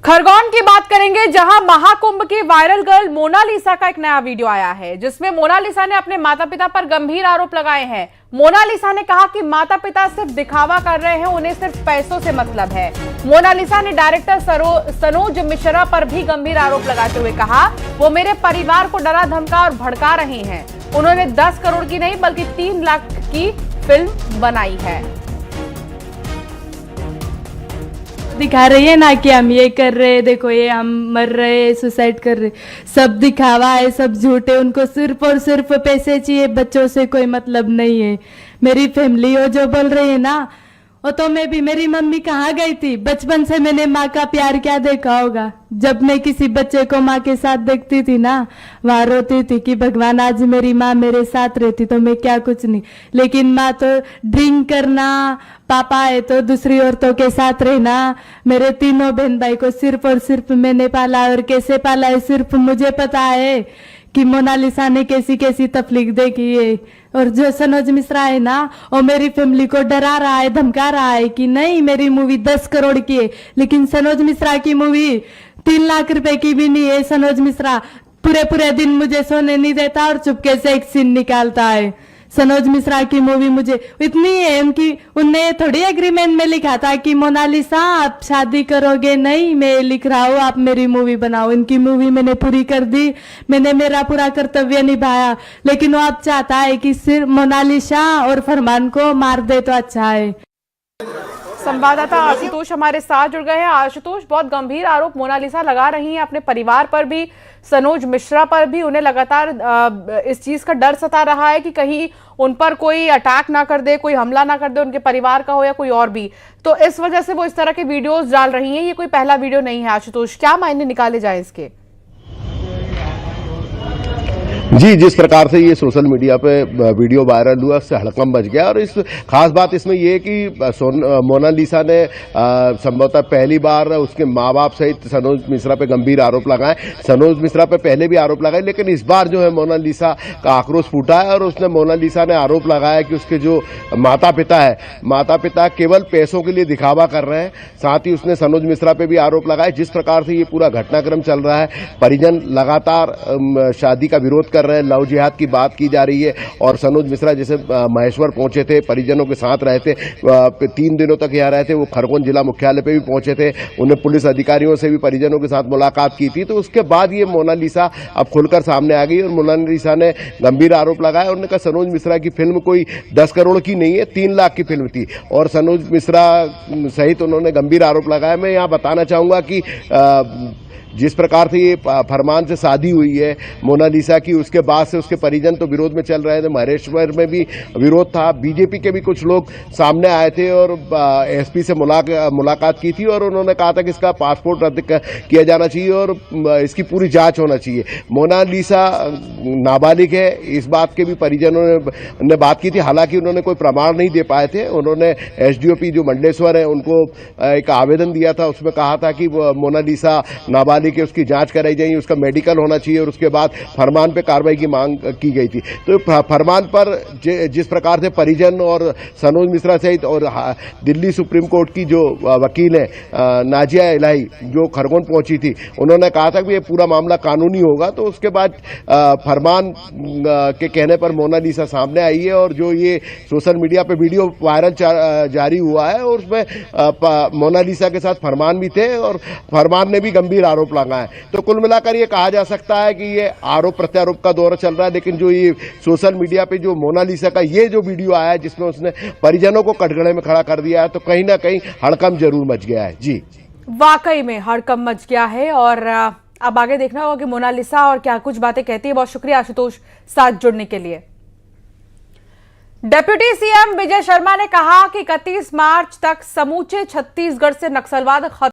खरगोन की बात करेंगे, जहां महाकुंभ की वायरल गर्ल मोनालिसा का एक नया वीडियो आया है, जिसमें मोनालिसा ने अपने माता पिता पर गंभीर आरोप लगाए हैं। मोनालिसा ने कहा कि माता पिता सिर्फ दिखावा कर रहे हैं, उन्हें सिर्फ पैसों से मतलब है। मोनालिसा ने डायरेक्टर सनोज मिश्रा पर भी गंभीर आरोप लगाते हुए कहा, वो मेरे परिवार को डरा धमका और भड़का रहे हैं। उन्होंने 10 करोड़ की नहीं बल्कि 3 लाख की फिल्म बनाई है। दिखा रही है ना कि हम ये कर रहे, देखो ये हम मर रहे, सुसाइड कर रहे, सब दिखावा है, सब झूठे। उनको सिर्फ और सिर्फ पैसे चाहिए, बच्चों से कोई मतलब नहीं है। मेरी फैमिली वो जो बोल रही है ना, वो तो मैं भी, मेरी मम्मी कहाँ गई थी? बचपन से मैंने माँ का प्यार क्या देखा होगा। जब मैं किसी बच्चे को माँ के साथ देखती थी ना, वहां रोती थी कि भगवान आज मेरी माँ मेरे साथ रहती तो मैं क्या कुछ नहीं। लेकिन माँ तो ड्रिंक करना, पापा है तो दूसरी औरतों के साथ रहना। मेरे तीनों बहन भाई को सिर्फ और सिर्फ मैंने पाला, और कैसे पाला है सिर्फ मुझे पता है कि मोनालिसा ने कैसी कैसी तकलीफ देखी है। और जो सनोज मिश्रा है ना, वो मेरी फैमिली को डरा रहा है, धमका रहा है कि नहीं मेरी मूवी 10 करोड़ की है, लेकिन सनोज मिश्रा की मूवी 3 लाख रुपए की भी नहीं है। सनोज मिश्रा पूरे दिन मुझे सोने नहीं देता और चुपके से एक सीन निकालता है। सनोज मिश्रा की मूवी मुझे इतनी है उनकी, उनने थोड़ी एग्रीमेंट में लिखा था कि मोनालिसा आप शादी करोगे, नहीं मैं लिख रहा हूँ आप मेरी मूवी बनाओ। इनकी मूवी मैंने पूरी कर दी, मैंने मेरा पूरा कर्तव्य निभाया, लेकिन वो अब चाहता है कि सिर्फ मोनालिसा और फरमान को मार दे तो अच्छा है। संवाददाता आशुतोष हमारे साथ जुड़ गए हैं। आशुतोष, बहुत गंभीर आरोप मोनालिसा लगा रही हैं अपने परिवार पर भी, सनोज मिश्रा पर भी। उन्हें लगातार इस चीज का डर सता रहा है कि कहीं उन पर कोई अटैक ना कर दे, कोई हमला ना कर दे, उनके परिवार का हो या कोई और भी। तो इस वजह से वो इस तरह के वीडियोस डाल रही हैं। ये कोई पहला वीडियो नहीं है। आशुतोष, क्या मायने निकाले जाए इसके? जी, जिस प्रकार से ये सोशल मीडिया पे वीडियो वायरल हुआ, उससे हड़कंप मच गया। और इस खास बात इसमें ये है कि मोनालिसा ने संभवतः पहली बार उसके माँ बाप सहित सनोज मिश्रा पे गंभीर आरोप लगाए। सनोज मिश्रा पे पहले भी आरोप लगाए, लेकिन इस बार जो है मोनालिसा का आक्रोश फूटा है। और उसने मोनालिसा ने आरोप लगाया कि उसके जो माता पिता केवल पैसों के लिए दिखावा कर रहे हैं। साथ ही उसने सनोज मिश्रा पे भी आरोप लगाया। जिस प्रकार से ये पूरा घटनाक्रम चल रहा है, परिजन लगातार शादी का विरोध कर रहे हैं, लव जिहाद की बात की जा रही है। और सनोज मिश्रा जैसे महेश्वर पहुंचे थे, परिजनों के साथ रहे थे, 3 दिनों तक यहाँ रहे थे। वो खरगोन जिला मुख्यालय पे भी पहुंचे थे, उन्हें पुलिस अधिकारियों से भी परिजनों के साथ मुलाकात की थी। तो उसके बाद ये मोनालिसा अब खुलकर सामने आ गई और मोनालिसा ने गंभीर आरोप लगाया। उन्होंने कहा सनोज मिश्रा की फिल्म कोई 10 करोड़ की नहीं है, 3 लाख की फिल्म थी। और सनोज मिश्रा सहित उन्होंने गंभीर आरोप लगाया। मैं यहाँ बताना चाहूंगा कि जिस प्रकार से ये फरमान से शादी हुई है मोनालिसा की, उसके बाद से उसके परिजन तो विरोध में चल रहे थे। महेश्वर में भी विरोध था। बीजेपी के भी कुछ लोग सामने आए थे और एसपी से मुलाकात की थी, और उन्होंने कहा था कि इसका पासपोर्ट रद्द किया जाना चाहिए और इसकी पूरी जांच होना चाहिए। मोनालिसा नाबालिग है, इस बात के भी परिजनों ने बात की थी। हालांकि उन्होंने कोई प्रमाण नहीं दे पाए थे। उन्होंने एसडीओपी जो मंडलेश्वर है उनको एक आवेदन दिया था, उसमें कहा था कि मोनालिसा नाबालिग कि उसकी जांच कराई जाए, उसका मेडिकल होना चाहिए, और उसके बाद फरमान पे कार्रवाई की मांग की गई थी। तो फरमान पर जिस प्रकार से परिजन और सनोज मिश्रा सहित और दिल्ली सुप्रीम कोर्ट की जो वकील है नाजिया इलाही, जो खरगोन पहुंची थी, उन्होंने कहा था कि ये पूरा मामला कानूनी होगा। तो उसके बाद फरमान के कहने पर मोनालिसा सामने आई है। और जो ये सोशल मीडिया पे वीडियो वायरल जारी हुआ है, और उसमें मोनालिसा के साथ फरमान भी थे और फरमान ने भी गंभीर आरोप लगाए। तो कुल मिलाकर ये कहा जा सकता है कि ये आरोप प्रत्यारोप का दौर चल रहा है। लेकिन जो ये सोशल मीडिया पे जो मोनालिसा का ये जो वीडियो आया है, जिसमें उसने परिजनों को कटघरे में खड़ा कर दिया है, तो कहीं ना कहीं हड़कंप जरूर मच गया है। जी, वाकई में हड़कंप मच गया है। और अब आगे देखना होगा कि मोनालिसा और क्या कुछ बातें कहती है। बहुत शुक्रिया आशुतोष साथ जुड़ने के लिए। डिप्टी सीएम विजय शर्मा ने कहा कि 31 मार्च तक समूचे छत्तीसगढ़ से नक्सलवाद खत्म